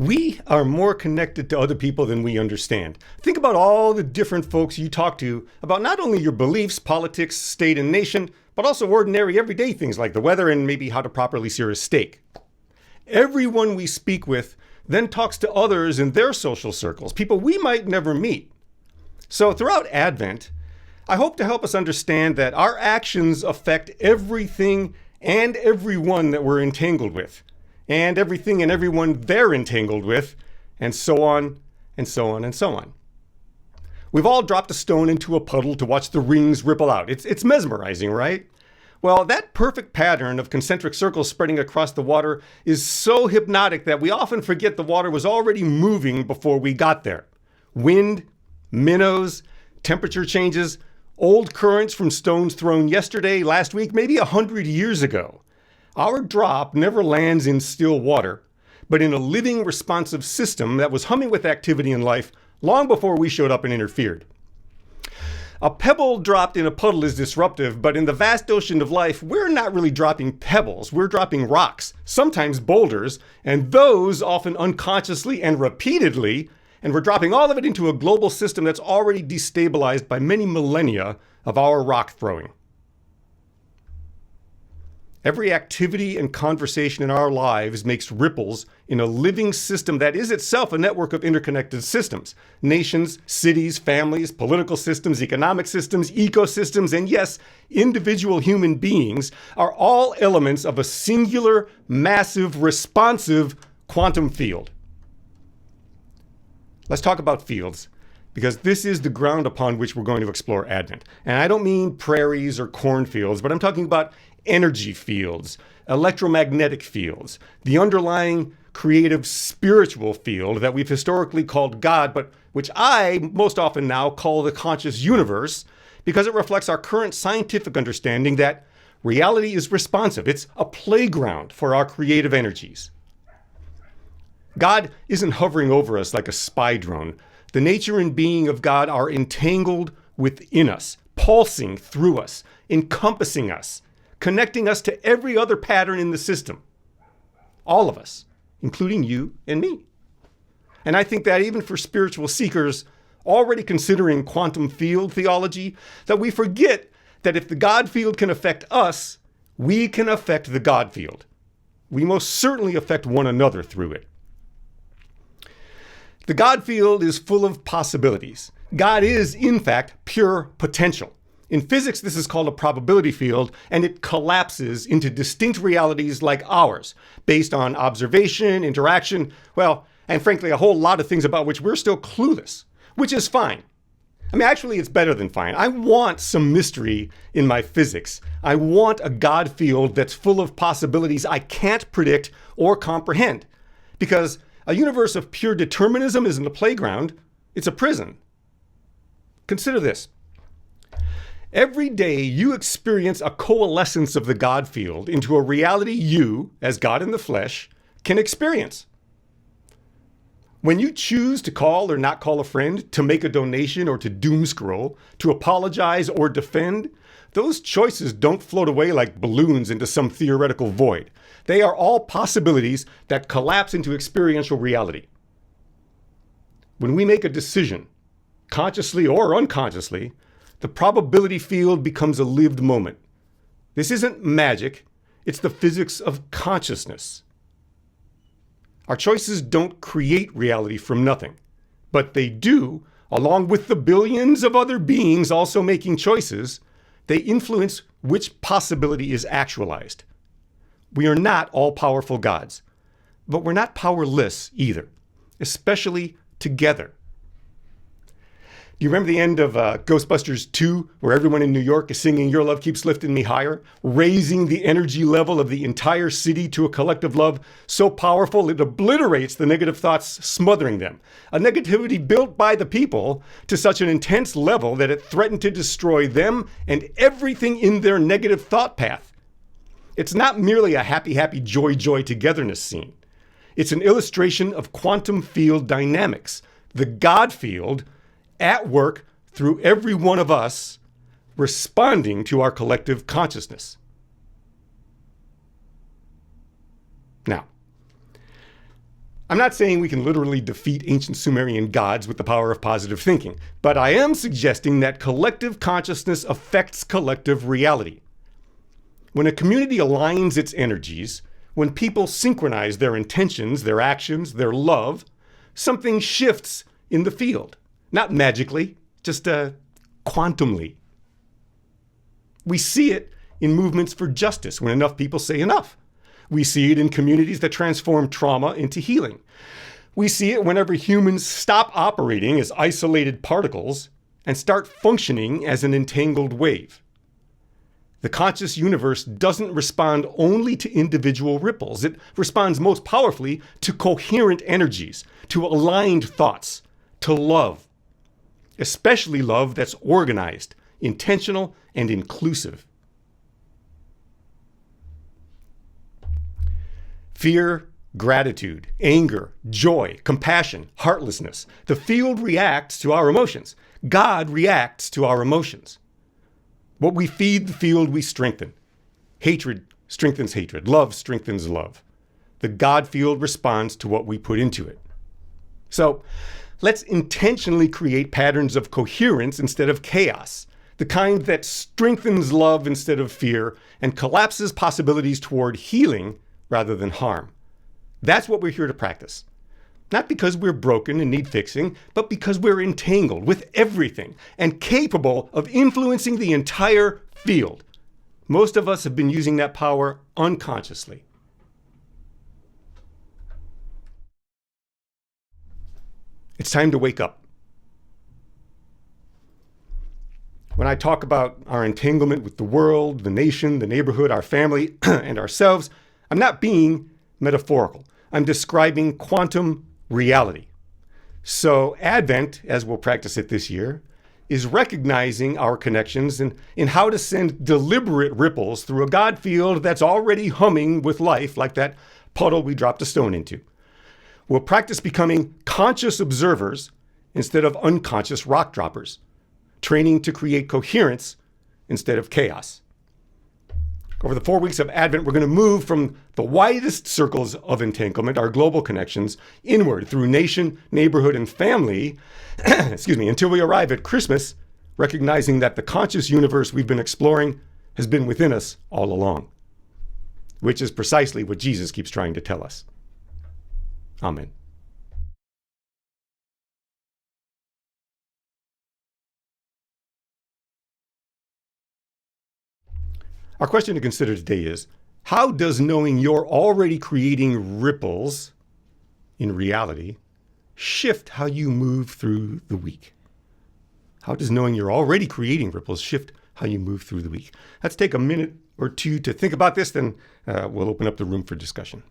We are more connected to other people than we understand. Think about all the different folks you talk to about not only your beliefs, politics, state, and nation, but also ordinary everyday things like the weather and maybe how to properly sear a steak. Everyone we speak with then talks to others in their social circles, people we might never meet. So throughout Advent, I hope to help us understand that our actions affect everything and everyone that we're entangled with, and everything and everyone they're entangled with, and so on, and so on, and so on. We've all dropped a stone into a puddle to watch the rings ripple out. It's mesmerizing, right? Well, that perfect pattern of concentric circles spreading across the water is so hypnotic that we often forget the water was already moving before we got there. Wind, minnows, temperature changes, old currents from stones thrown yesterday, last week, maybe 100 years ago. Our drop never lands in still water, but in a living, responsive system that was humming with activity in life long before we showed up and interfered. A pebble dropped in a puddle is disruptive, but in the vast ocean of life, we're not really dropping pebbles. We're dropping rocks, sometimes boulders, and those often unconsciously and repeatedly, and we're dropping all of it into a global system that's already destabilized by many millennia of our rock throwing. Every activity and conversation in our lives makes ripples in a living system that is itself a network of interconnected systems. Nations, cities, families, political systems, economic systems, ecosystems, and yes, individual human beings are all elements of a singular, massive, responsive quantum field. Let's talk about fields, because this is the ground upon which we're going to explore Advent. And I don't mean prairies or cornfields, but I'm talking about energy fields, electromagnetic fields, the underlying creative spiritual field that we've historically called God, but which I most often now call the conscious universe, because it reflects our current scientific understanding that reality is responsive. It's a playground for our creative energies. God isn't hovering over us like a spy drone. The nature and being of God are entangled within us, pulsing through us, encompassing us, connecting us to every other pattern in the system. All of us, including you and me. And I think that even for spiritual seekers already considering quantum field theology, that we forget that if the God field can affect us, we can affect the God field. We most certainly affect one another through it. The God field is full of possibilities. God is, in fact, pure potential. In physics, this is called a probability field, and it collapses into distinct realities like ours, based on observation, interaction, well, and frankly, a whole lot of things about which we're still clueless, which is fine. I mean, actually, it's better than fine. I want some mystery in my physics. I want a God field that's full of possibilities I can't predict or comprehend, because a universe of pure determinism isn't a playground, it's a prison. Consider this. Every day you experience a coalescence of the God field into a reality you, as God in the flesh, can experience. When you choose to call or not call a friend, to make a donation or to doom scroll, to apologize or defend, those choices don't float away like balloons into some theoretical void. They are all possibilities that collapse into experiential reality. When we make a decision, consciously or unconsciously, the probability field becomes a lived moment. This isn't magic, it's the physics of consciousness. Our choices don't create reality from nothing, but they do, along with the billions of other beings also making choices, they influence which possibility is actualized. We are not all-powerful gods, but we're not powerless either, especially together. Do you remember the end of Ghostbusters 2, where everyone in New York is singing "Your Love Keeps Lifting Me Higher," raising the energy level of the entire city to a collective love so powerful it obliterates the negative thoughts smothering them? A negativity built by the people to such an intense level that it threatened to destroy them and everything in their negative thought path. It's not merely a happy, happy, joy, joy, togetherness scene. It's an illustration of quantum field dynamics, the God field at work through every one of us responding to our collective consciousness. Now, I'm not saying we can literally defeat ancient Sumerian gods with the power of positive thinking, but I am suggesting that collective consciousness affects collective reality. When a community aligns its energies, when people synchronize their intentions, their actions, their love, something shifts in the field. Not magically, just quantumly. We see it in movements for justice when enough people say enough. We see it in communities that transform trauma into healing. We see it whenever humans stop operating as isolated particles and start functioning as an entangled wave. The conscious universe doesn't respond only to individual ripples. It responds most powerfully to coherent energies, to aligned thoughts, to love, especially love that's organized, intentional, and inclusive. Fear, gratitude, anger, joy, compassion, heartlessness. The field reacts to our emotions. God reacts to our emotions. What we feed the field, we strengthen. Hatred strengthens hatred. Love strengthens love. The God field responds to what we put into it. So let's intentionally create patterns of coherence instead of chaos, the kind that strengthens love instead of fear and collapses possibilities toward healing rather than harm. That's what we're here to practice. Not because we're broken and need fixing, but because we're entangled with everything and capable of influencing the entire field. Most of us have been using that power unconsciously. It's time to wake up. When I talk about our entanglement with the world, the nation, the neighborhood, our family, and ourselves, I'm not being metaphorical. I'm describing quantum reality. So Advent, as we'll practice it this year, is recognizing our connections and in how to send deliberate ripples through a God field that's already humming with life, like that puddle we dropped a stone into. We'll practice becoming conscious observers instead of unconscious rock droppers, training to create coherence instead of chaos. Over the 4 weeks of Advent, we're going to move from the widest circles of entanglement, our global connections, inward through nation, neighborhood, and family, until we arrive at Christmas, recognizing that the conscious universe we've been exploring has been within us all along, which is precisely what Jesus keeps trying to tell us. Amen. Our question to consider today is, how does knowing you're already creating ripples in reality shift how you move through the week? How does knowing you're already creating ripples shift how you move through the week? Let's take a minute or two to think about this, then we'll open up the room for discussion.